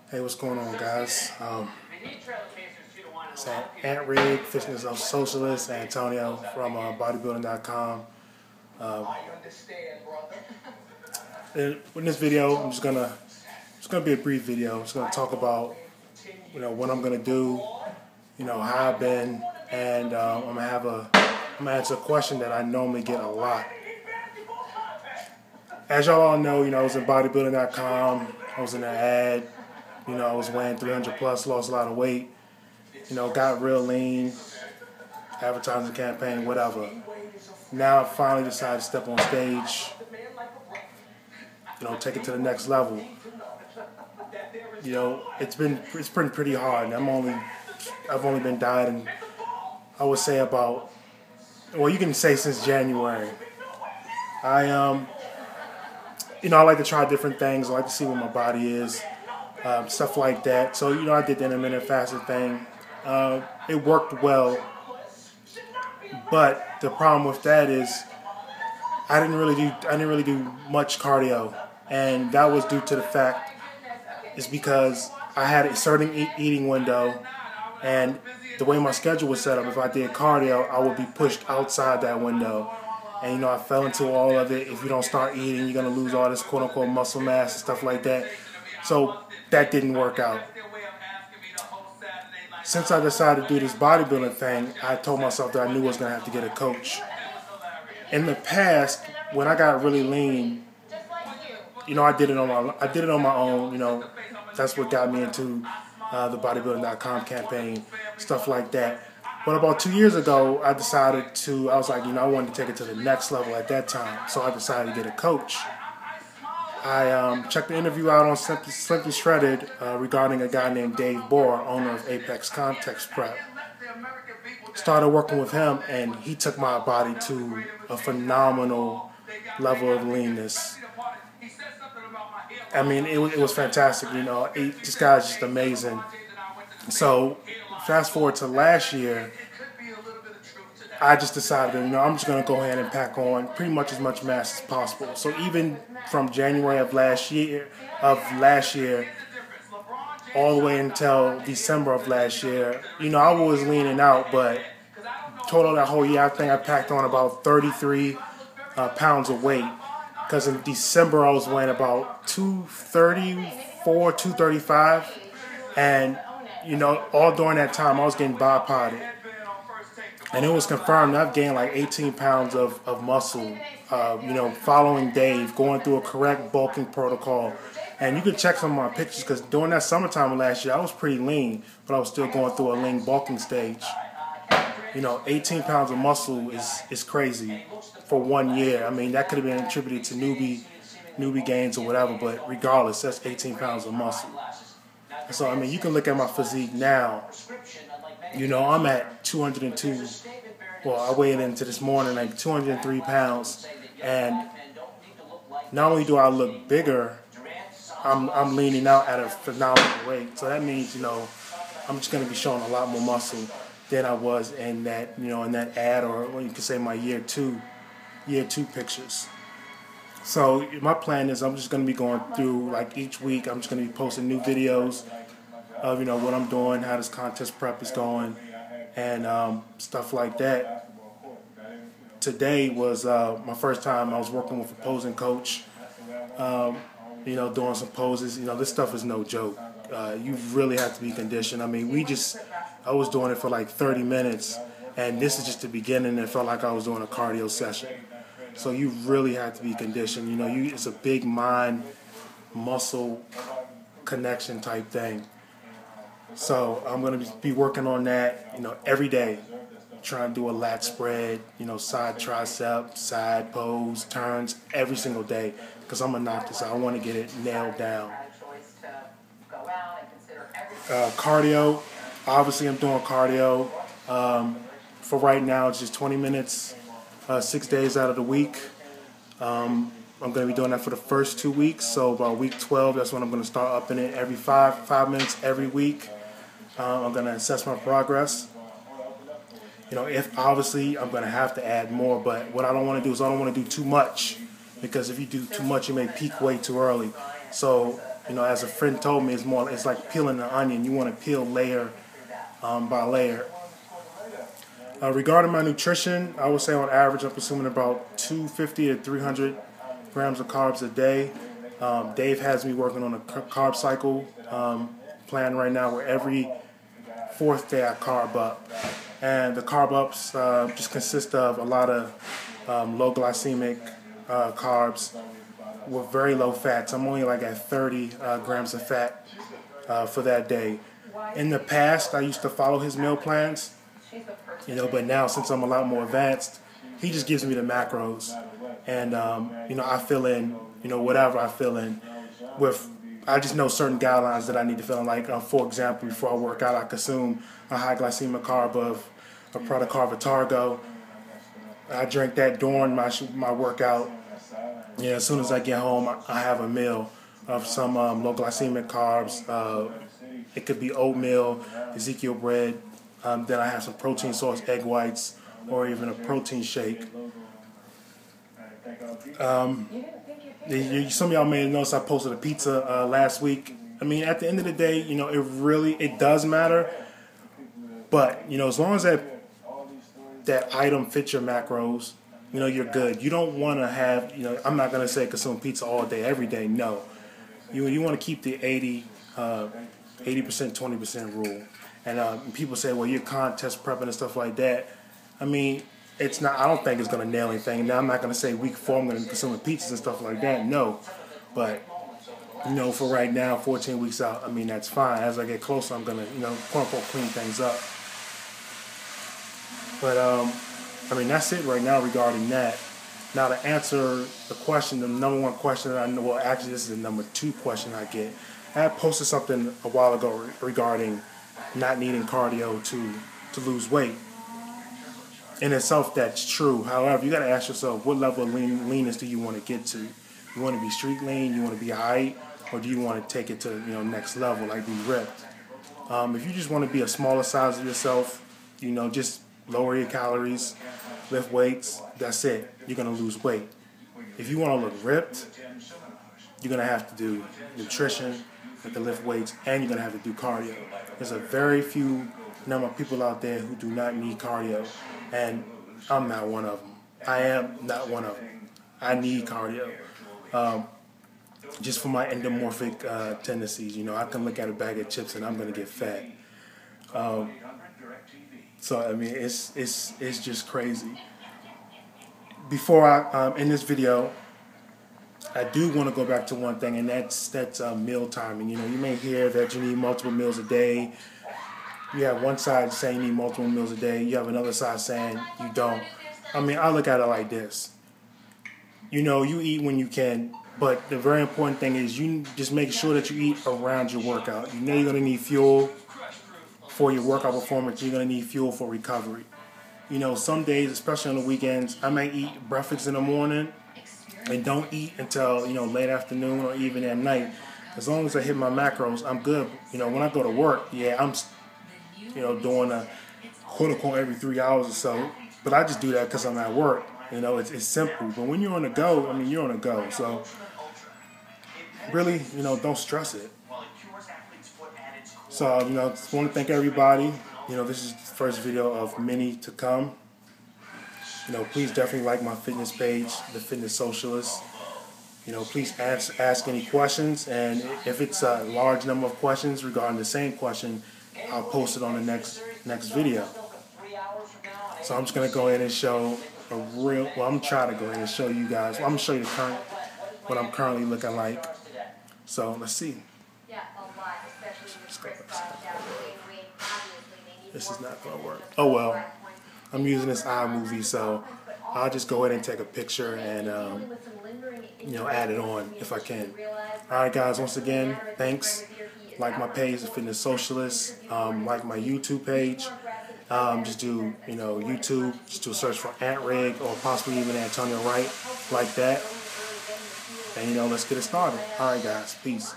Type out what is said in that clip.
Hey, what's going on, guys? It's Antwrig, Fitness of Socialist, Antonio from bodybuilding.com. In this video, it's gonna be a brief video. It's gonna talk about what I'm gonna do, how I've been, and I'm gonna answer a question that I normally get a lot. As y'all all know, I was in bodybuilding.com. I was in an ad. I was weighing 300 plus, lost a lot of weight. Got real lean, advertising campaign, whatever. Now I finally decided to step on stage, take it to the next level. It's been pretty hard. And I've only been dieting, I would say you can say since January. I like to try different things. I like to see what my body is. Stuff like that. So I did the intermittent fasting thing. It worked well, but the problem with that is I didn't really do much cardio, and that was due to the fact is because I had a certain eating window, and the way my schedule was set up, if I did cardio, I would be pushed outside that window. And I fell into all of it. If you don't start eating, you're gonna lose all this quote unquote muscle mass and stuff like that. So that didn't work out. Since I decided to do this bodybuilding thing, I told myself that I knew I was gonna have to get a coach. In the past, when I got really lean, I did it on my own. That's what got me into the bodybuilding.com campaign, stuff like that. But about 2 years ago, I was like, I wanted to take it to the next level at that time. So I decided to get a coach. I checked the interview out on Simply Shredded regarding a guy named Dave Bohr, owner of Apex Context Prep. Started working with him, and he took my body to a phenomenal level of leanness. I mean, it was fantastic. This guy's just amazing. So fast forward to last year, I just decided, I'm just going to go ahead and pack on pretty much as much mass as possible. So even from January of last year, all the way until December of last year, I was leaning out, but total that whole year, I think I packed on about 33 pounds of weight. Because in December, I was weighing about 234, 235. And, all during that time, I was getting bipoded. And it was confirmed that I've gained like 18 pounds of muscle, following Dave, going through a correct bulking protocol. And you can check some of my pictures, because during that summertime last year, I was pretty lean, but I was still going through a lean bulking stage. 18 pounds of muscle is crazy for 1 year. I mean, that could have been attributed to newbie gains or whatever, but regardless, that's 18 pounds of muscle. So, I mean, you can look at my physique now. I'm at 202. Well, I weighed into this morning like 203 pounds, and not only do I look bigger, I'm leaning out at a phenomenal rate. So that means I'm just going to be showing a lot more muscle than I was in that in that ad, or you could say my year two pictures. So my plan is I'm just going to be going through, like, each week I'm just going to be posting new videos of what I'm doing, how this contest prep is going, and stuff like that. Today was my first time I was working with a posing coach, doing some poses. This stuff is no joke. You really have to be conditioned. I mean, I was doing it for like 30 minutes, and this is just the beginning. It felt like I was doing a cardio session. So you really have to be conditioned. It's a big mind-muscle connection type thing. So I'm going to be working on that, every day. Trying to do a lat spread, side tricep, side pose, turns every single day, because I'm going to knock this out. I want to get it nailed down. Cardio, obviously I'm doing cardio. For right now, it's just 20 minutes, 6 days out of the week. I'm going to be doing that for the first 2 weeks. So about week 12, that's when I'm going to start upping it every 5 minutes every week. I'm going to assess my progress. If obviously I'm going to have to add more, but what I don't want to do is I don't want to do too much, because if you do too much, you may peak way too early. So as a friend told me, it's like peeling an onion. You want to peel layer by layer. Regarding my nutrition, I would say on average I'm consuming about 250 to 300 grams of carbs a day. Dave has me working on a carb cycle plan right now where every fourth day I carb up. And the carb ups just consist of a lot of low glycemic carbs with very low fats. I'm only like at 30 grams of fat for that day. In the past, I used to follow his meal plans, but now since I'm a lot more advanced, he just gives me the macros. And, I fill in, whatever I fill in with. I just know certain guidelines that I need to fill in. Like, for example, before I work out, I consume a high glycemic carb of a product called Antwrig. I drink that during my workout. As soon as I get home, I have a meal of some low glycemic carbs. It could be oatmeal, Ezekiel bread. Then I have some protein source egg whites, or even a protein shake. Some of y'all may have noticed I posted a pizza last week. I mean, at the end of the day, it does matter. But as long as that item fits your macros, you're good. You don't want to have, I'm not going to say consume pizza all day, every day. No. You want to keep the 80%, 20% rule. And people say, well, you're contest prepping and stuff like that. I mean, it's not. I don't think it's going to nail anything. Now, I'm not going to say week 4 I'm going to be consuming pizzas and stuff like that. No. But, for right now, 14 weeks out, I mean, that's fine. As I get closer, I'm going to, quote-unquote, clean things up. But, that's it right now regarding that. Now, to answer the question, the number one question that I know, well, actually, this is the number 2 question I get. I had posted something a while ago regarding not needing cardio to lose weight. In itself, that's true. However, you got to ask yourself, what level of leanness do you want to get to? You want to be street lean? You want to be height? Or do you want to take it to next level, like be ripped? If you just want to be a smaller size of yourself, just lower your calories, lift weights, that's it. You're going to lose weight. If you want to look ripped, you're going to have to do nutrition, you have to lift weights, and you're going to have to do cardio. There's a very few number of people out there who do not need cardio, and I'm not one of them. I am not one of them. I need cardio. Just for my endomorphic tendencies. I can look at a bag of chips and I'm going to get fat. So, I mean, it's just crazy. Before I end this video, I do want to go back to one thing, and that's meal timing. You may hear that you need multiple meals a day. You have one side saying you need multiple meals a day. You have another side saying you don't. I mean, I look at it like this. You eat when you can, but the very important thing is you just make sure that you eat around your workout. You're going to need fuel for your workout performance. You're going to need fuel for recovery. Some days, especially on the weekends, I may eat breakfast in the morning and don't eat until, late afternoon or even at night. As long as I hit my macros, I'm good. When I go to work, yeah, I'm, doing a quote-unquote every 3 hours or so. But I just do that because I'm at work. It's simple. But when you're on the go, I mean, you're on the go. So, really, don't stress it. So, just want to thank everybody. This is the first video of many to come. Please definitely like my fitness page, The Fitness Socialist. Please ask any questions, and if it's a large number of questions regarding the same question, I'll post it on the next video. So I'm just going to go ahead and show I'm trying to go ahead and show you guys. I'm going to show you what I'm currently looking like. So let's see. This is not going to work. Oh well, I'm using this iMovie, so I'll just go ahead and take a picture and add it on if I can. Alright guys, once again, thanks. Like my page, The Fitness Socialist. Like my YouTube page. Just do, YouTube. Just do a search for Antwrig or possibly even Antonio Wright, like that. And let's get it started. Alright guys, peace.